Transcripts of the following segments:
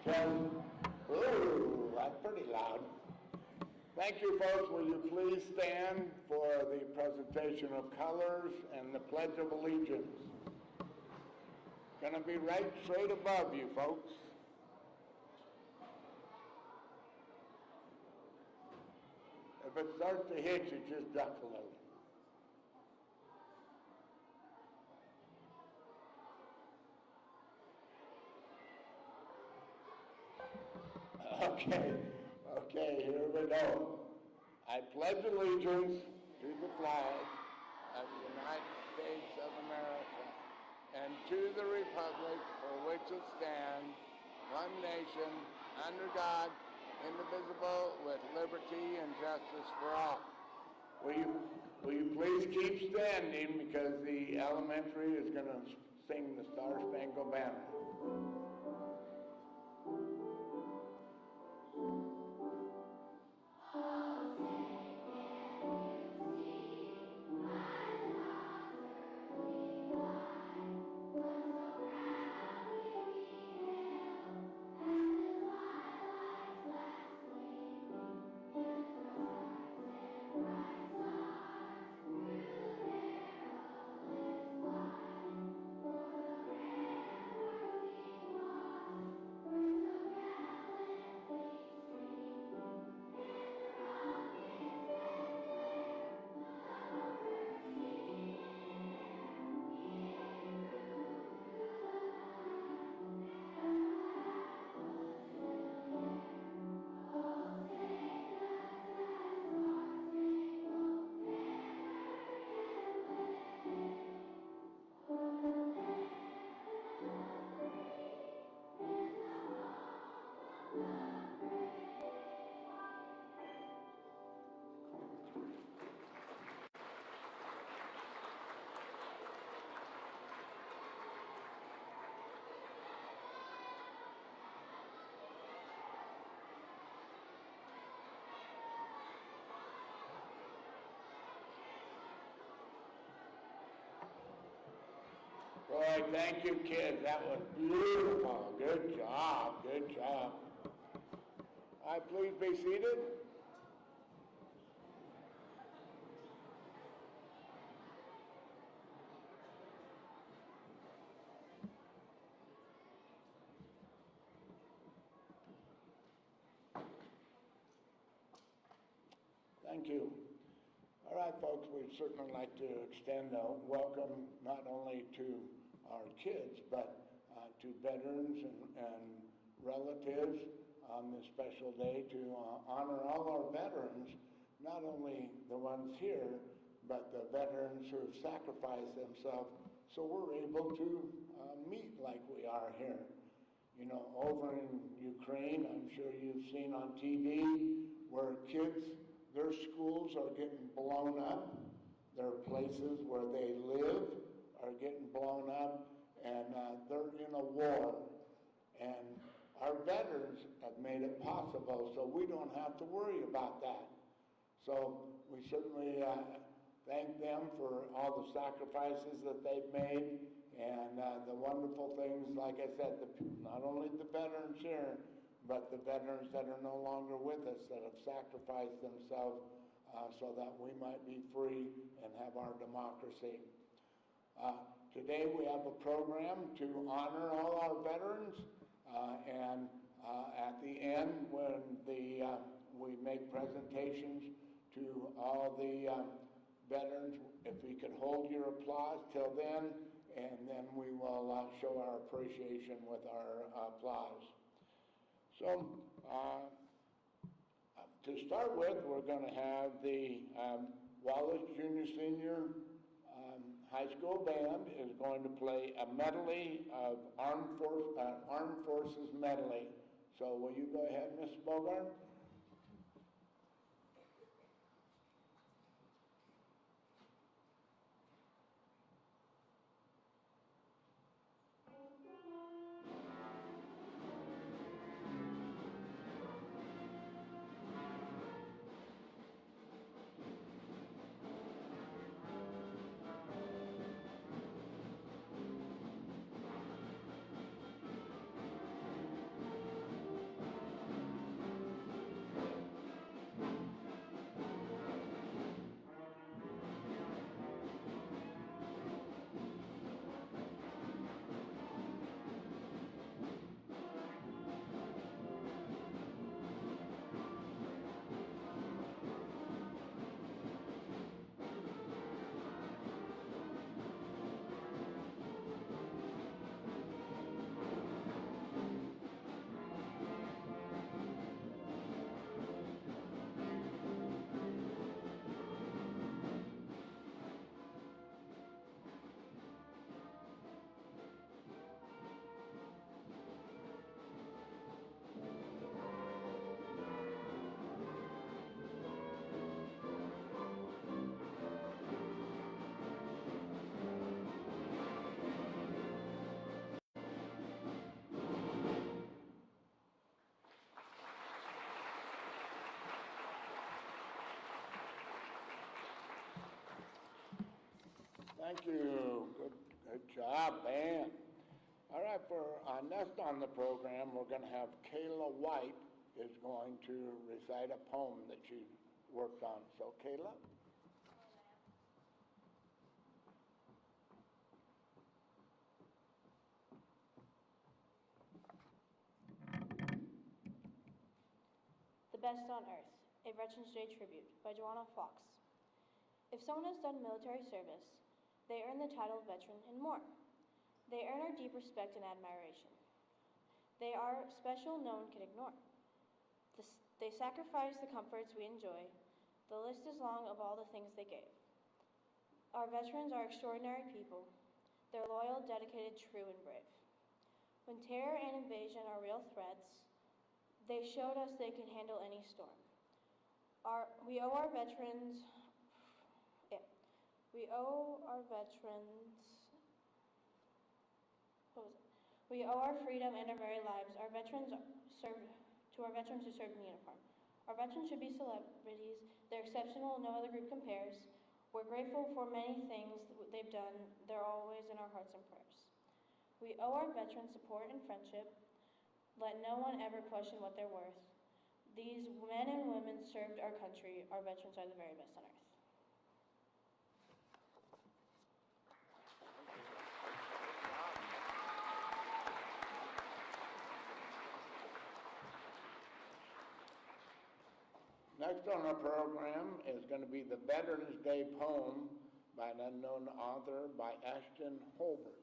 Ooh, that's pretty loud. Thank you, folks. Will you please stand for the presentation of colors and the Pledge of Allegiance? Going to be right straight above you, folks. If it starts to hit you, just duck a little. Okay, here we go. I pledge allegiance to the flag of the United States of America and to the republic for which it stands, one nation, under God, indivisible, with liberty and justice for all. Will you please keep standing, because the elementary is going to sing the Star Spangled Banner. Boy, thank you, kids. That was beautiful. Good job. Good job. All right, please be seated. Thank you. All right, folks, we'd certainly like to extend a welcome not only to our kids, but to veterans and relatives on this special day to honor all our veterans, not only the ones here, but the veterans who have sacrificed themselves so we're able to meet like we are here. You know, over in Ukraine, I'm sure you've seen on TV where kids, their schools are getting blown up, their places where they live are getting blown up, and they're in a war. And our veterans have made it possible, so we don't have to worry about that. So we certainly thank them for all the sacrifices that they've made, and the wonderful things, like I said, not only the veterans here, but the veterans that are no longer with us, that have sacrificed themselves so that we might be free and have our democracy. Today we have a program to honor all our veterans, and at the end, when we make presentations to all the veterans, if we could hold your applause till then, and then we will show our appreciation with our applause. So, to start with, we're going to have the Wallace Junior Senior High School Band is going to play a medley of Armed Forces medley. So will you go ahead, Ms. Bogart? Thank you. Good job, band. All right, for next on the program, we're going to have Kayla White is going to recite a poem that she worked on. So, Kayla. The Best on Earth, a Veterans Day Tribute by Joanna Fox. If someone has done military service, they earn the title of veteran and more. They earn our deep respect and admiration. They are special no one can ignore. They sacrifice the comforts we enjoy. The list is long of all the things they gave. Our veterans are extraordinary people. They're loyal, dedicated, true, and brave. When terror and invasion are real threats, they showed us they can handle any storm. We owe our veterans We owe our freedom and our very lives. Our veterans to our veterans who served in uniform. Our veterans should be celebrities. They're exceptional. No other group compares. We're grateful for many things they've done. They're always in our hearts and prayers. We owe our veterans support and friendship. Let no one ever question what they're worth. These men and women served our country. Our veterans are the very best on earth. Next on our program is going to be the Veterans Day poem by an unknown author by Ashton Holbert.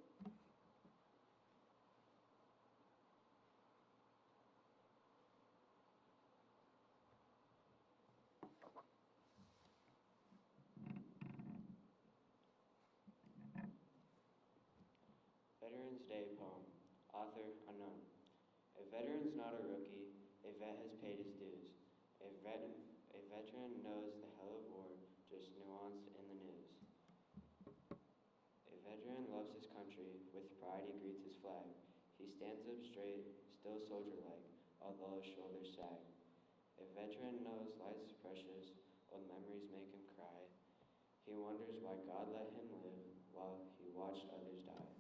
Veterans Day poem, author unknown. A veteran's not a rookie, a vet has paid his dues. A veteran knows the hell of war, just nuanced in the news. A veteran loves his country, with pride he greets his flag. He stands up straight, still soldier-like, although his shoulders sag. A veteran knows life's precious, old memories make him cry. He wonders why God let him live while he watched others die.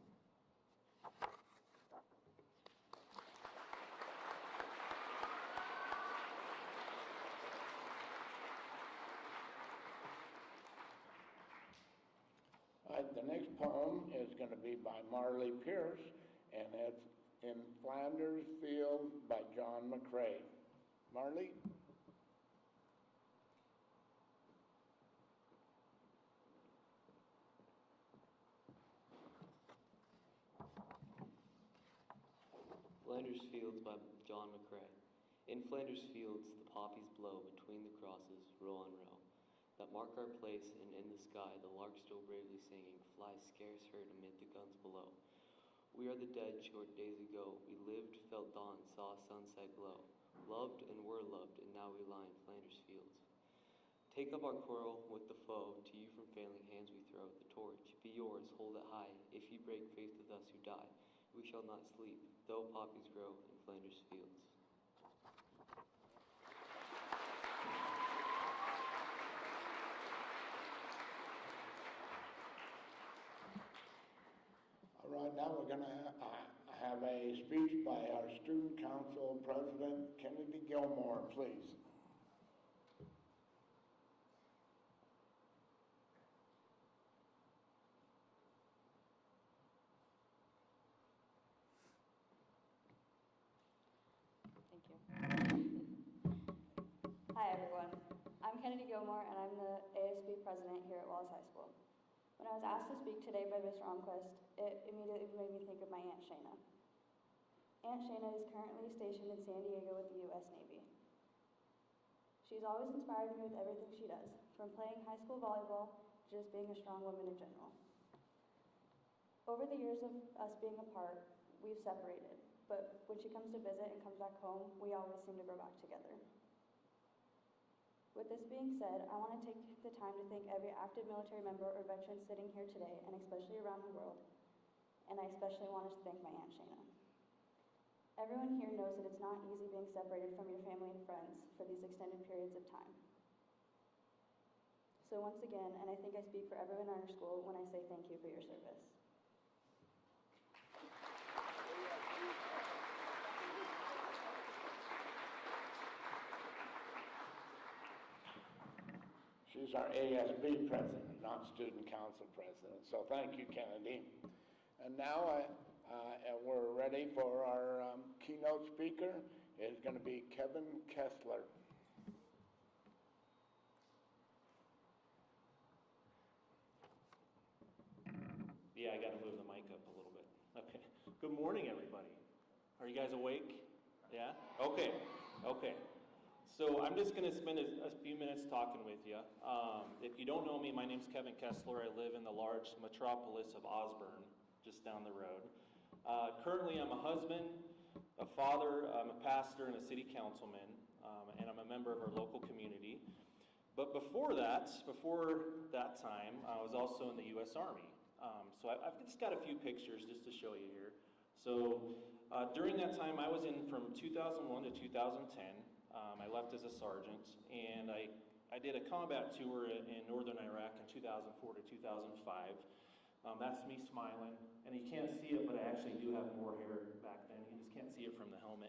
The next poem is going to be by Marley Pierce, and it's In Flanders Field by John McCrae. Marley? Flanders Fields by John McCrae. In Flanders Fields the poppies blow, between the crosses, row on row, that mark our place, and in the sky the lark still bravely singing flies scarce heard amid the guns below. We are the dead short days ago, we lived, felt dawn, saw sunset glow, loved and were loved, and now we lie in Flanders Fields. Take up our quarrel with the foe, to you from failing hands we throw the torch. Be yours, hold it high, if you break faith with us who die, we shall not sleep, though poppies grow in Flanders Fields. All right, now we're going to have a speech by our Student Council President, Kennedy Gilmore, please. Thank you. Hi, everyone. I'm Kennedy Gilmore, and I'm the ASB president here at Wallace High School. When I was asked to speak today by Mr. Almquist, it immediately made me think of my Aunt Shayna. Aunt Shayna is currently stationed in San Diego with the U.S. Navy. She's always inspired me with everything she does, from playing high school volleyball to just being a strong woman in general. Over the years of us being apart, we've separated, but when she comes to visit and comes back home, we always seem to grow back together. With this being said, I want to take the time to thank every active military member or veteran sitting here today, and especially around the world. And I especially want to thank my Aunt Shayna. Everyone here knows that it's not easy being separated from your family and friends for these extended periods of time. So once again, and I think I speak for everyone in our school when I say thank you for your service. She's our ASB president, not student council president. So thank you, Kennedy. And now we're ready for our keynote speaker. It's going to be Kevin Kessler. Yeah, I got to move the mic up a little bit. Okay. Good morning, everybody. Are you guys awake? Yeah? Okay. Okay. So I'm just going to spend a few minutes talking with you. If you don't know me, my name's Kevin Kessler. I live in the large metropolis of Osborne, just down the road. Currently, I'm a husband, a father, I'm a pastor, and a city councilman, and I'm a member of our local community. But before that time, I was also in the U.S. Army. So I've just got a few pictures just to show you here. So during that time, I was in from 2001 to 2010. I left as a sergeant, and I did a combat tour in northern Iraq in 2004 to 2005. That's me smiling, and you can't see it, but I actually do have more hair back then. You just can't see it from the helmet.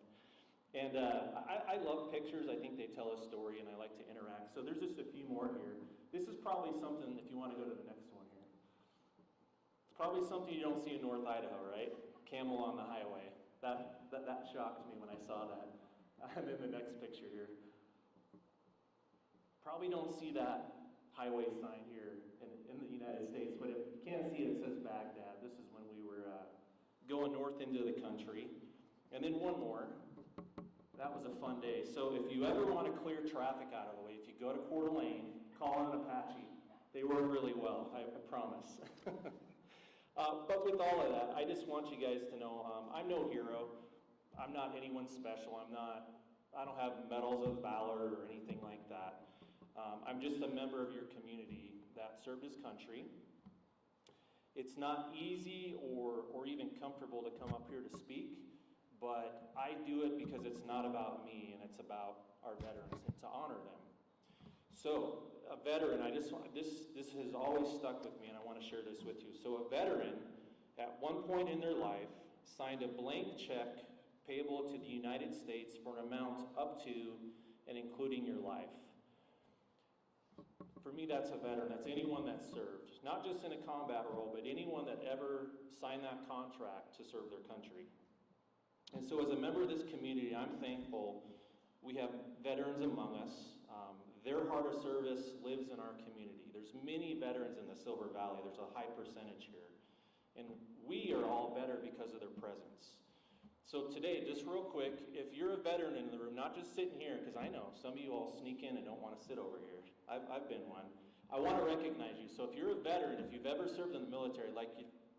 And I love pictures. I think they tell a story, and I like to interact. So there's just a few more here. This is probably something, if you want to go to the next one here. It's probably something you don't see in North Idaho, right? Camel on the highway. That shocked me when I saw that. And then the next picture here. Probably don't see that highway sign here in the United States, but if you can't see it, it says Baghdad. This is when we were going north into the country. And then one more. That was a fun day. So if you ever want to clear traffic out of the way, if you go to Coeur d'Alene, call an Apache. They work really well, I promise. But with all of that, I just want you guys to know I'm no hero. I'm not anyone special. I don't have medals of valor or anything like that. I'm just a member of your community that served his country. It's not easy or even comfortable to come up here to speak, but I do it because it's not about me and it's about our veterans and to honor them. So a veteran, this has always stuck with me and I want to share this with you. So a veteran at one point in their life signed a blank check payable to the United States for an amount up to and including your life. For me, that's a veteran. That's anyone that served, not just in a combat role, but anyone that ever signed that contract to serve their country. And so as a member of this community, I'm thankful we have veterans among us. Their heart of service lives in our community. There's many veterans in the Silver Valley. There's a high percentage here. And we are all better because of their presence. So today, just real quick, if you're a veteran in the room, not just sitting here, because I know some of you all sneak in and don't want to sit over here. I've been one. I want to recognize you. So if you're a veteran, if you've ever served in the military, I'd like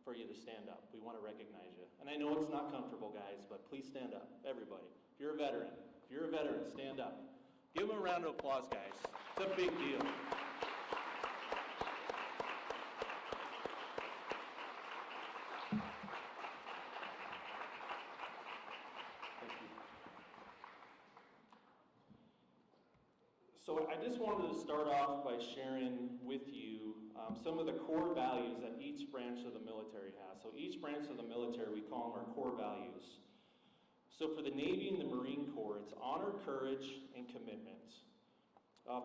for you to stand up. We want to recognize you. And I know it's not comfortable, guys, but please stand up, everybody. If you're a veteran, stand up. Give them a round of applause, guys. It's a big deal. So I just wanted to start off by sharing with you some of the core values that each branch of the military has. So each branch of the military, we call them our core values. So for the Navy and the Marine Corps, it's honor, courage, and commitment.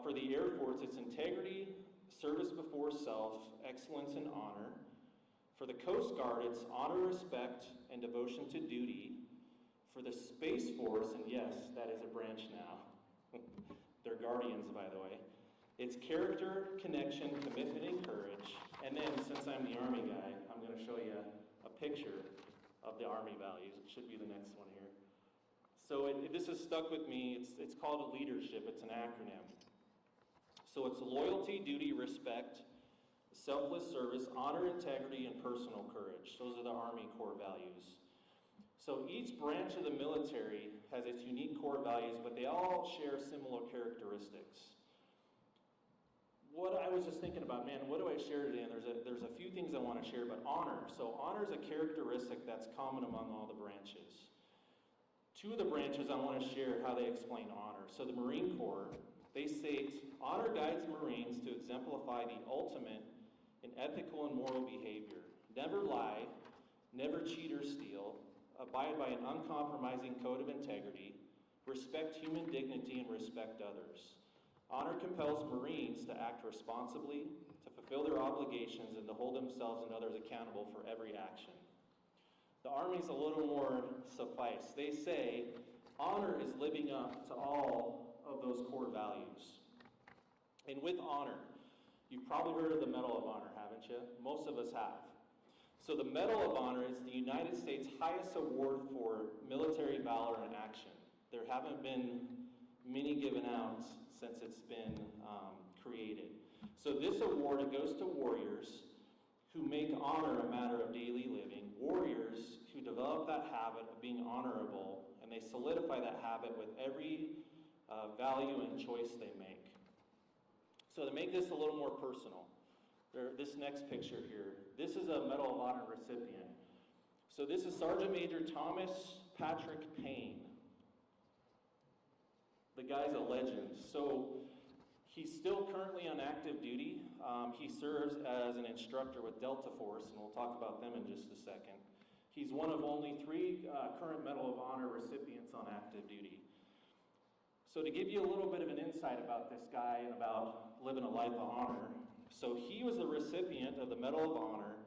For the Air Force, it's integrity, service before self, excellence and honor. For the Coast Guard, it's honor, respect, and devotion to duty. For the Space Force, and yes, that is a branch now. They're guardians, by the way. It's character, connection, commitment, and courage. And then, since I'm the Army guy, I'm going to show you a picture of the Army values. It should be the next one here. So this has stuck with me. It's called leadership. It's an acronym. So it's loyalty, duty, respect, selfless service, honor, integrity, and personal courage. Those are the Army core values. So each branch of the military has its unique core values, but they all share similar characteristics. What I was just thinking about, man, what do I share today? And there's a few things I want to share, but honor. So honor is a characteristic that's common among all the branches. Two of the branches I want to share how they explain honor. So the Marine Corps, They state, honor guides Marines to exemplify the ultimate in ethical and moral behavior. Never lie, never cheat or steal, abide by an uncompromising code of integrity, respect human dignity, and respect others. Honor compels Marines to act responsibly, to fulfill their obligations, and to hold themselves and others accountable for every action. The Army's a little more suffice. They say, honor is living up to all of those core values. And with honor, you've probably heard of the Medal of Honor, haven't you? Most of us have. So the Medal of Honor is the United States' highest award for military valor and action. There haven't been many given out since it's been created. So this award, it goes to warriors who make honor a matter of daily living, warriors who develop that habit of being honorable, and they solidify that habit with every value and choice they make. So to make this a little more personal, this next picture here, this is a Medal of Honor recipient. So this is Sergeant Major Thomas Patrick Payne. The guy's a legend. So he's still currently on active duty. He serves as an instructor with Delta Force, and we'll talk about them in just a second. He's one of only 3 current Medal of Honor recipients on active duty. So to give you a little bit of an insight about this guy and about living a life of honor, so he was the recipient of the Medal of Honor,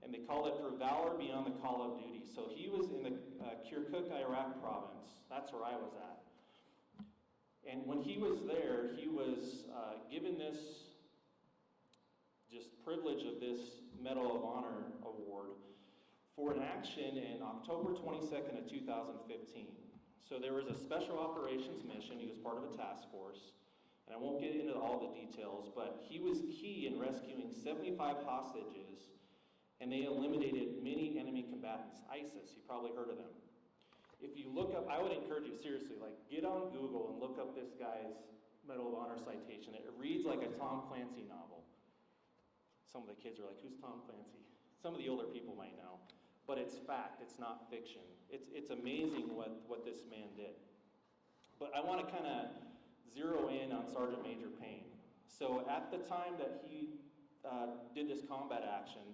and they call it for valor beyond the call of duty. So he was in the Kirkuk, Iraq province. That's where I was at. And when he was there, he was given this just privilege of this Medal of Honor award for an action in October 22nd of 2015. So there was a special operations mission. He was part of a task force. And I won't get into all the details, but he was key in rescuing 75 hostages, and they eliminated many enemy combatants. ISIS, you probably heard of them. If you look up, I would encourage you, seriously, like get on Google and look up this guy's Medal of Honor citation. It reads like a Tom Clancy novel. Some of the kids are like, who's Tom Clancy? Some of the older people might know. But it's fact, it's not fiction. It's amazing what this man did. But I want to kind of zero in on Sergeant Major Payne. So at the time that he did this combat action,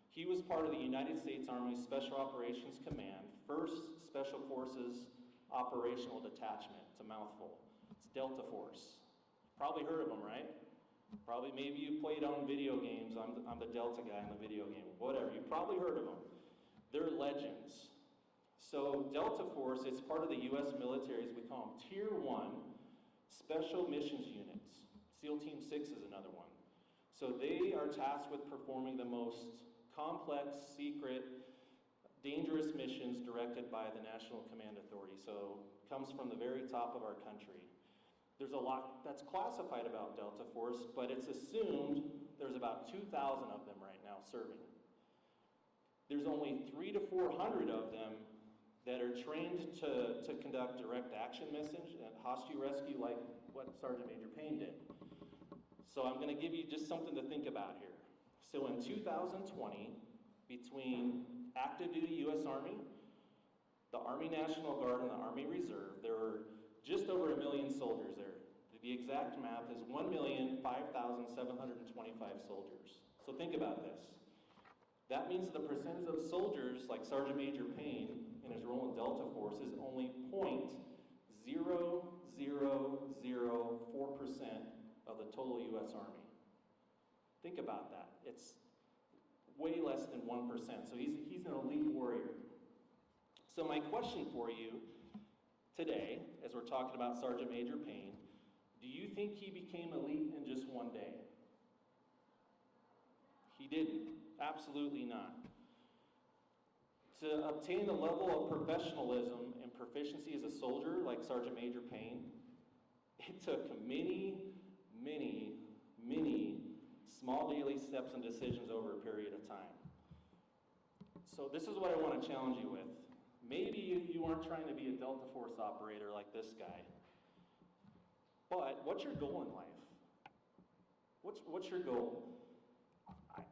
he was part of the United States Army Special Operations Command, 1st Special Forces Operational Detachment. It's a mouthful. It's Delta Force. Probably heard of them, right? Probably, maybe you played on video games. I'm the Delta guy in the video game. Whatever, you probably heard of them. They're legends. So Delta Force, it's part of the U.S. military, as we call them, Tier 1 Special Missions Units. SEAL Team 6 is another one. So they are tasked with performing the most complex, secret, dangerous missions directed by the National Command Authority. So it comes from the very top of our country. There's a lot that's classified about Delta Force, but it's assumed there's about 2,000 of them right now serving. There's only 300 to 400 of them that are trained to conduct direct action missions and hostage rescue like what Sergeant Major Payne did. So I'm going to give you just something to think about here. So in 2020, between active duty U.S. Army, the Army National Guard, and the Army Reserve, there were just over 1 million soldiers there. The exact math is 1,005,725 soldiers. So think about this. That means the percentage of soldiers like Sergeant Major Payne in his role in Delta Force is only 0.0004% of the total U.S. Army. Think about that. It's way less than 1%. So he's an elite warrior. So my question for you today, as we're talking about Sergeant Major Payne, do you think he became elite in just one day? He didn't. Absolutely not. To obtain the level of professionalism and proficiency as a soldier like Sergeant Major Payne, it took many, many, many small daily steps and decisions over a period of time. So this is what I want to challenge you with. Maybe you aren't trying to be a Delta Force operator like this guy, but what's your goal in life? What's your goal?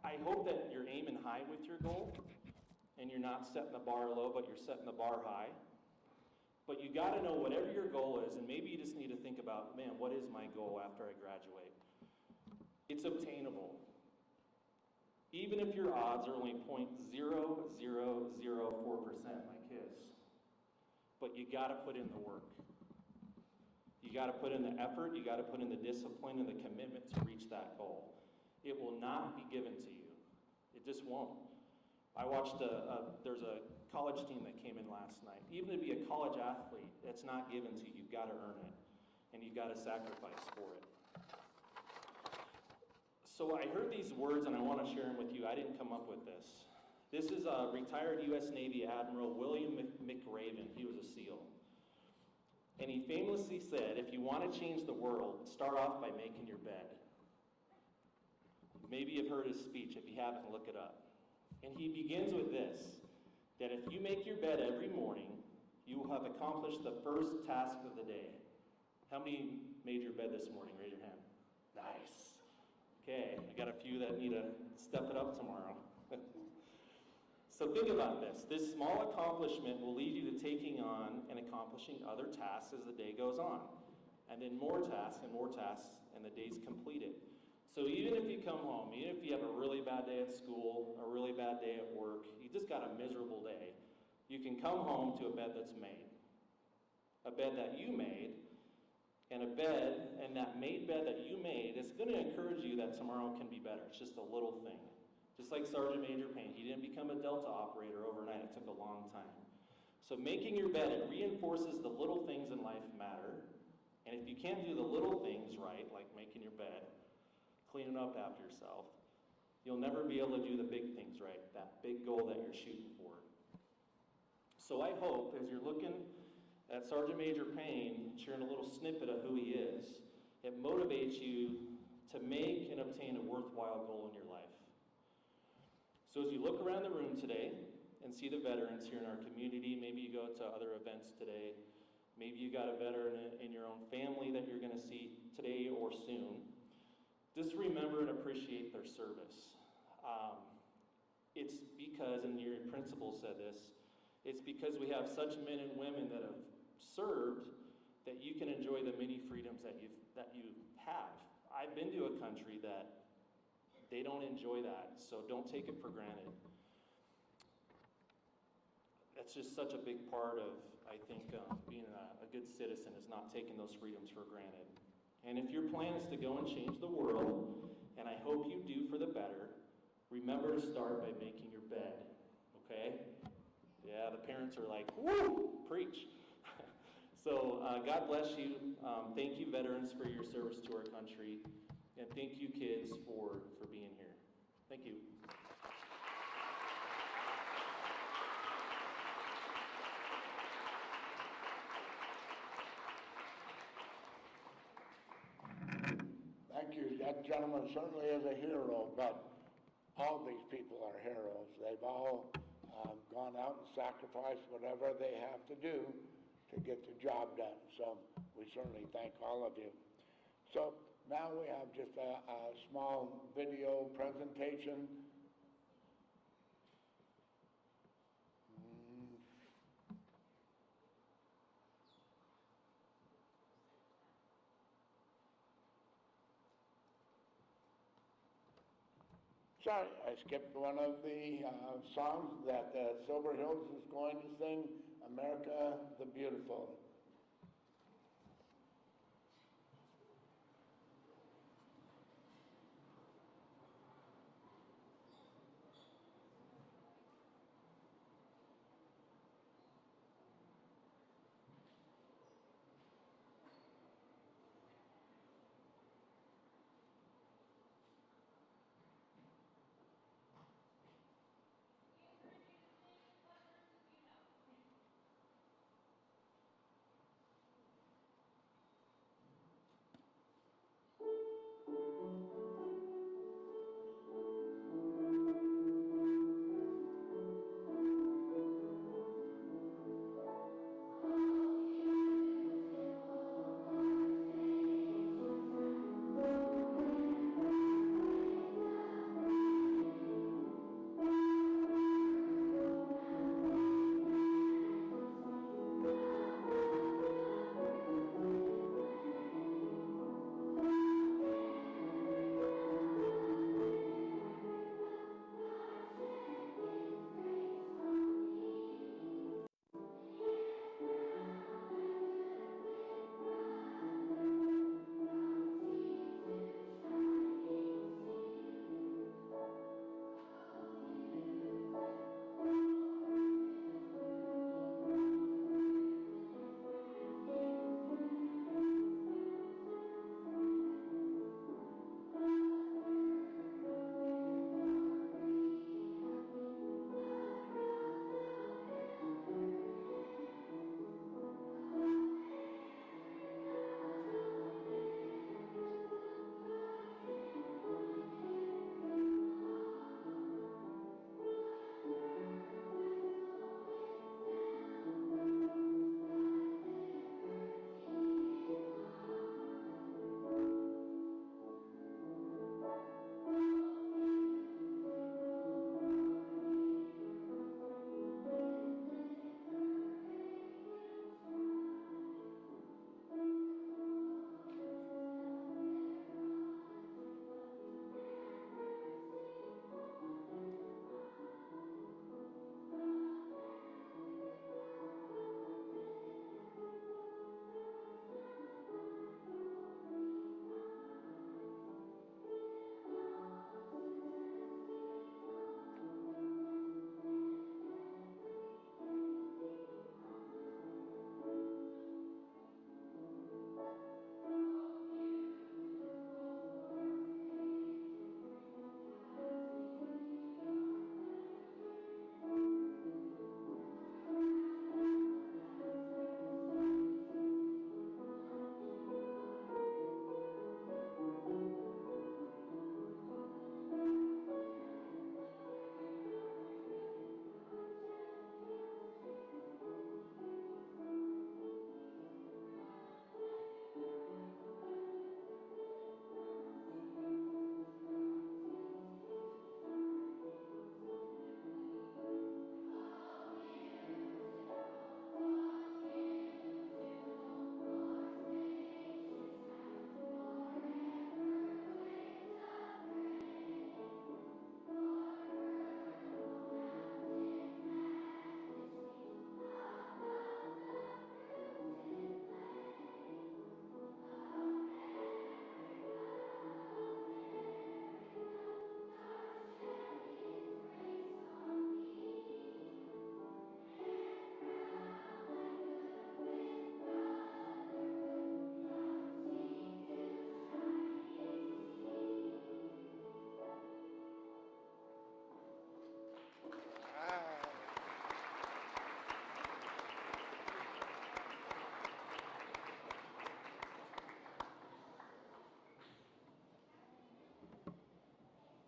I hope that you're aiming high with your goal, and you're not setting the bar low, but you're setting the bar high. But you got to know whatever your goal is, and maybe you just need to think about, man, what is my goal after I graduate? It's obtainable. Even if your odds are only 0.0004% like his. But you got to put in the work. You got to put in the effort, you got to put in the discipline and the commitment to reach that goal. It will not be given to you. It just won't. I watched there's a college team that came in last night. Even to be a college athlete, it's not given to you. You've got to earn it. And you've got to sacrifice for it. So I heard these words and I want to share them with you. I didn't come up with this. This is a retired U.S. Navy Admiral William McRaven. He was a SEAL. And he famously said, if you want to change the world, start off by making your bed. Maybe you've heard his speech. If you haven't, look it up. And he begins with this, that if you make your bed every morning, you will have accomplished the first task of the day. How many made your bed this morning? Raise your hand. Nice. Okay, I got a few that need to step it up tomorrow. So think about this. This small accomplishment will lead you to taking on and accomplishing other tasks as the day goes on. And then more tasks, and the day's completed. So even if you come home, even if you have a really bad day at school, a really bad day at work, you just got a miserable day, you can come home to a bed that's made. A bed that you made, and that made bed that you made, it's going to encourage you that tomorrow can be better. It's just a little thing. Just like Sergeant Major Payne, he didn't become a Delta operator overnight. It took a long time. So making your bed, it reinforces the little things in life matter. And if you can't do the little things right, like making your bed, cleaning up after yourself, you'll never be able to do the big things right, that big goal that you're shooting for. So I hope, as you're looking at Sergeant Major Payne, sharing a little snippet of who he is, it motivates you to make and obtain a worthwhile goal in your life. So as you look around the room today and see the veterans here in our community, maybe you go to other events today, maybe you got a veteran in your own family that you're going to see today or soon, just remember and appreciate their service. It's because, and your principal said this, it's because we have such men and women that have served that you can enjoy the many freedoms that you have. I've been to a country that they don't enjoy that, so don't take it for granted. That's just such a big part of, I think, being a good citizen is not taking those freedoms for granted. And if your plan is to go and change the world, and I hope you do for the better, remember to start by making your bed, okay? Yeah, the parents are like, woo, preach. So God bless you. Thank you, veterans, for your service to our country. And thank you, kids, for being here. Thank you. Thank you. That gentleman certainly is a hero, but all these people are heroes. They've all gone out and sacrificed whatever they have to do to get the job done. So we certainly thank all of you. So now we have just a small video presentation. Sorry, I skipped one of the songs that Silver Hills is going to sing, America the Beautiful.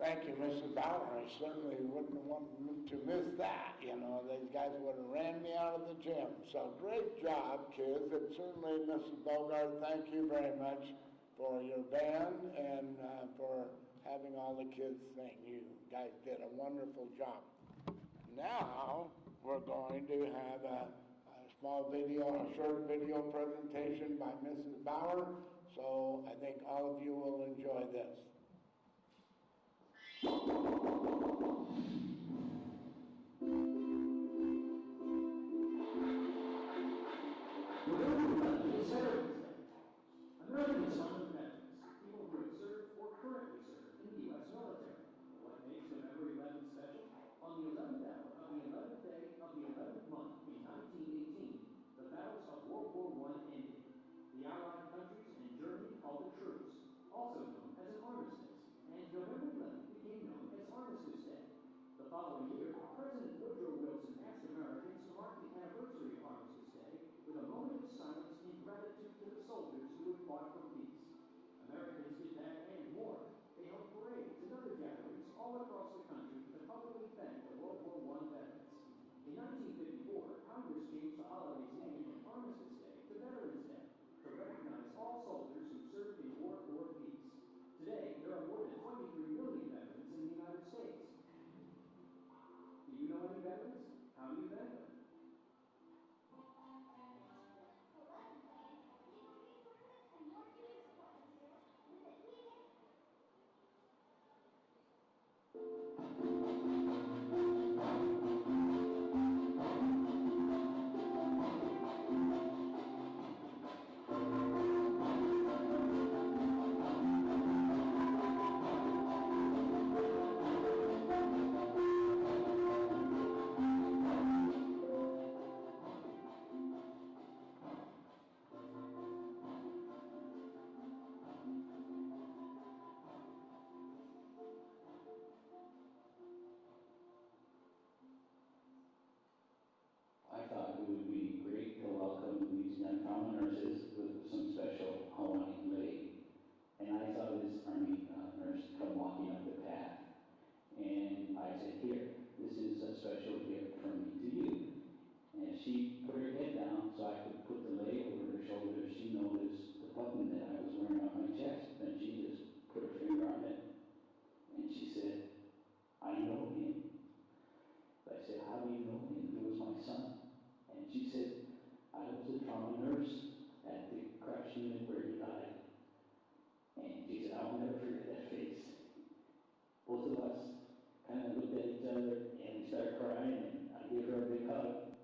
Thank you, Mrs. Bauer. I certainly wouldn't want to miss that. You know, these guys would have ran me out of the gym. So great job, kids. And certainly, Mrs. Bogart, thank you very much for your band and for having all the kids sing. You guys did a wonderful job. Now, we're going to have a small video, a short video presentation by Mrs. Bauer. So I think all of you will enjoy this. Americans honor veterans, people who have served or currently serve in the U.S. military. What makes November 11th special? On the 11th hour of the 11th day of the 11th month in 1918, the battles of World War I ended. The Allied countries and Germany called a truce, also known as an armistice, and November 11th became known as Armistice Day. The following year, President Woodrow Wilson asked Americans to mark the anniversary of Armistice Day with a moment of silence in gratitude to the soldiers who had fought for peace. Americans did that and more. They held parades and other gatherings all across the country to publicly thank the World War I veterans. In 1954, Congress changed the holiday's name from Armistice Day to Veterans Day to recognize all soldiers who served in war or peace. Today, there are more than 23 million veterans in the United States. Do you know any veterans? How do you thank them? I thought it would be great to welcome these young trauma nurses with some special Hawaiian lei. And I saw this Army nurse come walking up the path. And I said, here, this is a special gift from me to you. And she put her head down so I could put the lei over her shoulder. She noticed the button that I was wearing on my chest. And she just put her finger on it. And she said, I know him. I said, how do you know him? He was my son. And she said, I was a trauma nurse at the crash unit where he died. And she said, I'll never forget that face. Both of us kind of looked at each other and we started crying, and I gave her a big hug.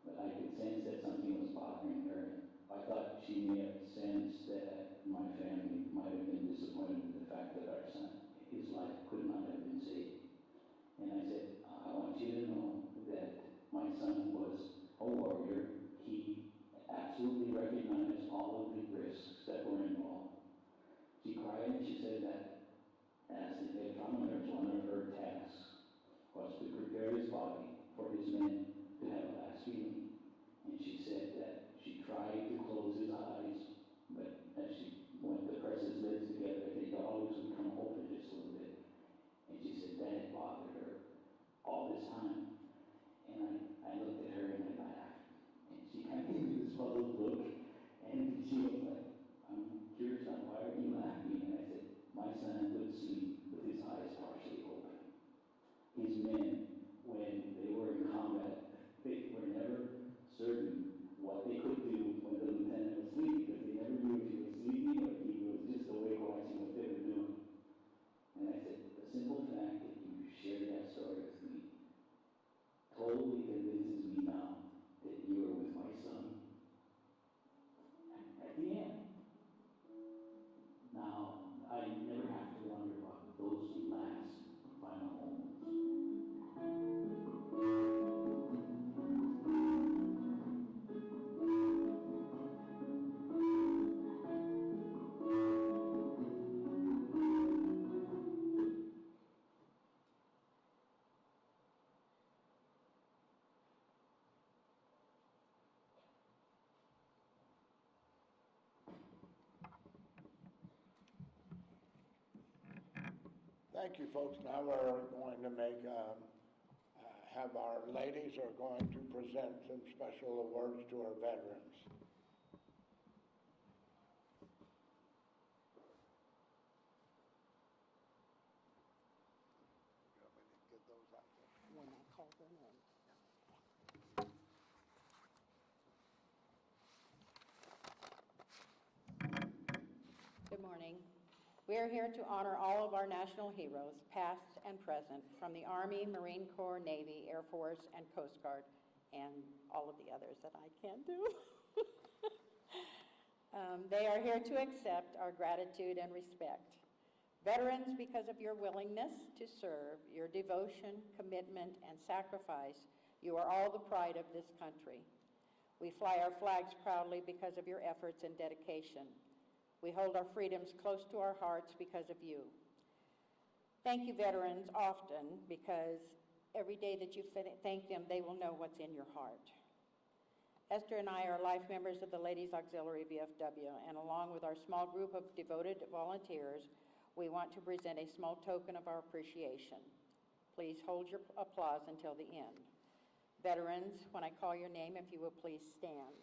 But I could sense that something was bothering her. I thought she may have sensed that my family might have been disappointed with the fact that our son, his life could not have been saved. And I said, I want you to know that my son was a warrior. He absolutely recognized all of the risks that were involved. She cried and she said that as the head trauma nurse, one of her tasks was to prepare his body for his men to have a last feeling. And she said that she tried to close his eyes, but as she went to press his lids together, they always would come open just a little bit. And she said that had bothered her all this time. And I looked at her and I laughed. And she kind of gave me this puzzled look. And she was like, I'm curious on why are you laughing? And I said, my son would sleep with his eyes partially open. His men, when they were in combat, they were never certain what they could do when the lieutenant was sleeping, because they never knew if he was sleeping or if he was just awake watching what they were doing. And I said, the simple fact that you shared that story with me totally convinces me now Thank you, folks. Now we're going to have our ladies are going to present some special awards to our veterans. When I call their name. Good morning. We are here to honor all of our national heroes, past and present, from the Army, Marine Corps, Navy, Air Force, and Coast Guard, and all of the others that I can't do. They are here to accept our gratitude and respect. Veterans, because of your willingness to serve, your devotion, commitment, and sacrifice, you are all the pride of this country. We fly our flags proudly because of your efforts and dedication. We hold our freedoms close to our hearts because of you. Thank you, veterans, often, because every day that you thank them, they will know what's in your heart. Esther and I are life members of the Ladies Auxiliary VFW, and along with our small group of devoted volunteers, we want to present a small token of our appreciation. Please hold your applause until the end. Veterans, when I call your name, if you will please stand.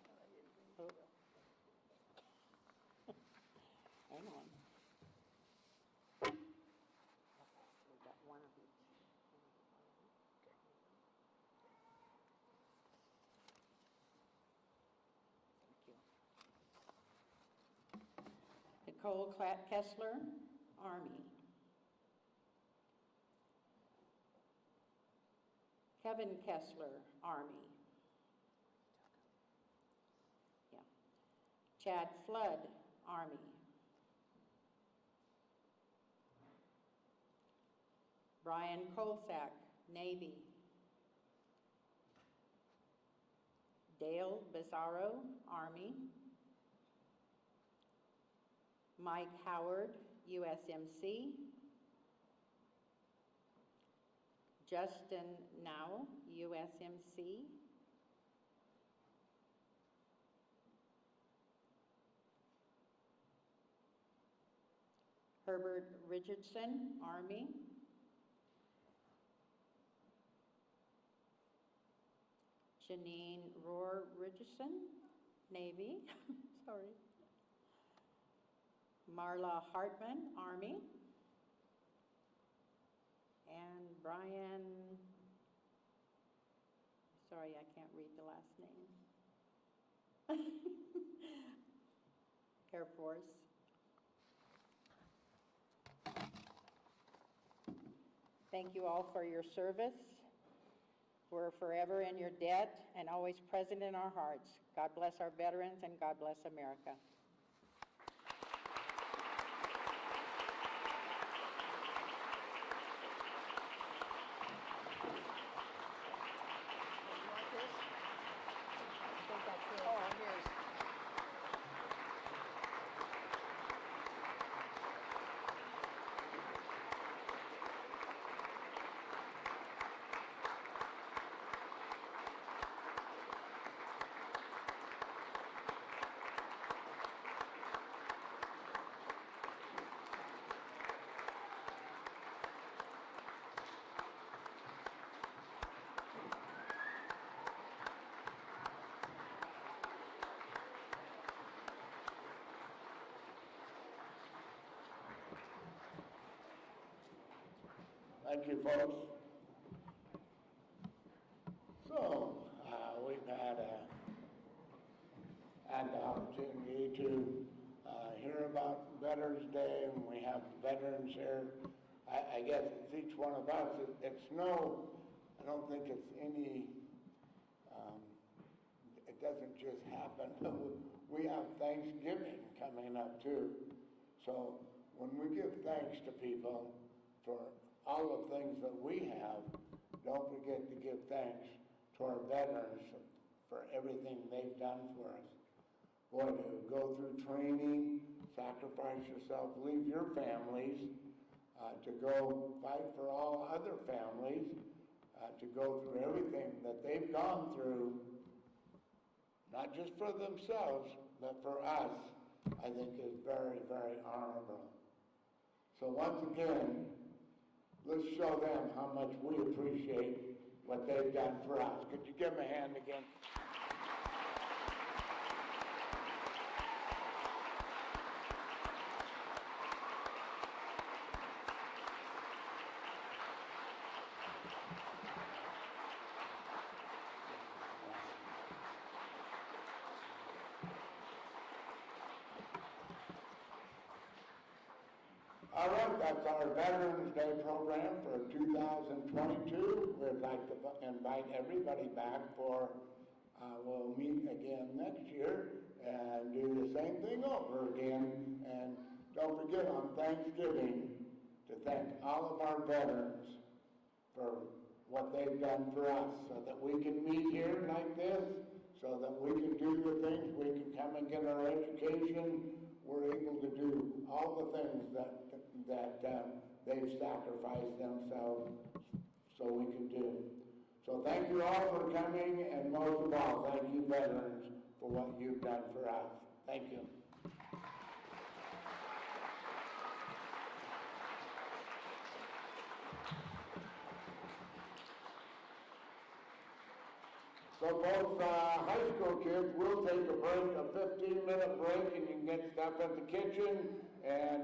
Hang on. We got one of each. Thank you. Nicole Kessler, Army. Kevin Kessler, Army. Yeah. Chad Flood, Army. Brian Kolsak, Navy. Dale Bizarro, Army. Mike Howard, USMC. Justin Now, USMC. Herbert Richardson, Army. Janine Rohr Richardson, Navy. Sorry. Marla Hartman, Army. And Brian, sorry, I can't read the last name. Air Force. Thank you all for your service. We're forever in your debt and always present in our hearts. God bless our veterans and God bless America. Thank you, folks. So, we've had the opportunity to hear about Veterans Day, and we have veterans here. I guess it's each one of us. I don't think it's any, it doesn't just happen. We have Thanksgiving coming up too. So when we give thanks to people for all the things that we have, don't forget to give thanks to our veterans for everything they've done for us. Boy, to go through training, sacrifice yourself, leave your families, to go fight for all other families, to go through everything that they've gone through, not just for themselves, but for us, I think is very, very honorable. So once again, let's show them how much we appreciate what they've done for us. Could you give them a hand again? All right, that's our Veterans Day program for 2022. We'd like to invite everybody back for, we'll meet again next year and do the same thing over again. And don't forget on Thanksgiving to thank all of our veterans for what they've done for us so that we can meet here like this, so that we can do the things, we can come and get our education. We're able to do all the things that they've sacrificed themselves so we can do. So thank you all for coming, and most of all, thank you veterans for what you've done for us. Thank you. So folks, high school kids, we'll take a break, a 15-minute break, and you can get stuff at the kitchen, and